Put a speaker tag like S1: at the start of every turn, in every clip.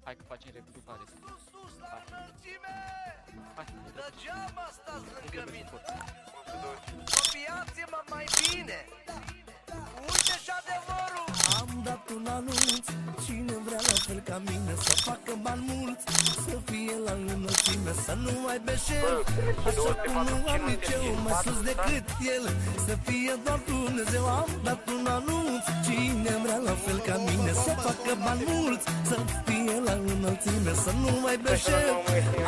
S1: Hai că facem reeducare. Hai.
S2: Degeaba stați lângă mine. Copiați-mă mai bine. Uite și adevărul.
S3: Am dat un anunț, cine vrea la fel ca mine să facă bani mulți, să fie la înălțime, să nu aibă șel, așa cum nu am nici eu, mai sus decât el, să fie doar Dumnezeu. Am dat un anunț, cine vrea la fel ca mine să facă bani mulți, să fie la înălțime, să nu aibă șel,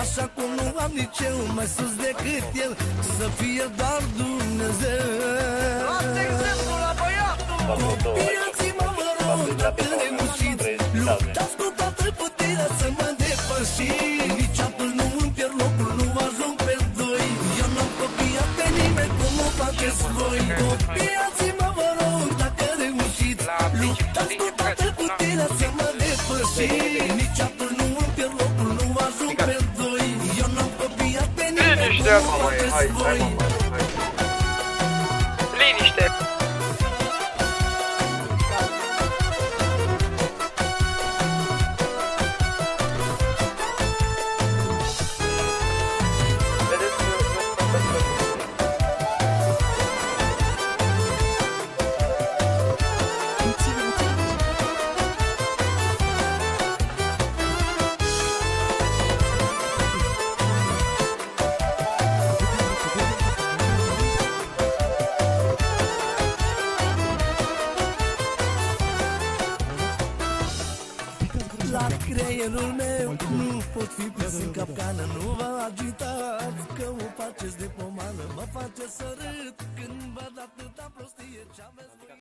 S3: așa cum nu am nici eu, mai sus decât el, să fie doar Dumnezeu.
S2: Luați exemplu la băiatul.
S3: Copiați-mă, vă rog, dacă reușiți, luptați cu toată puterea să mă depășiți. Nici atunci nu îmi pierd locul, nu ajung pe doi. Eu n-am copiat pe nimeni cum o faceți voi. Copiați-mă, vă rog, dacă reușiți, luptați cu toată puterea să mă depășiți. Nici atunci nu îmi pierd locul, nu ajung pe doi. Eu n-am copiat pe nimeni cum o faceți voi.
S4: Liniște!
S3: La creierul meu nu pot fi pus în capcană. Nu vă agitați că o faceți de pomană. Mă face să râd când văd atâta prostie ce aveți voi.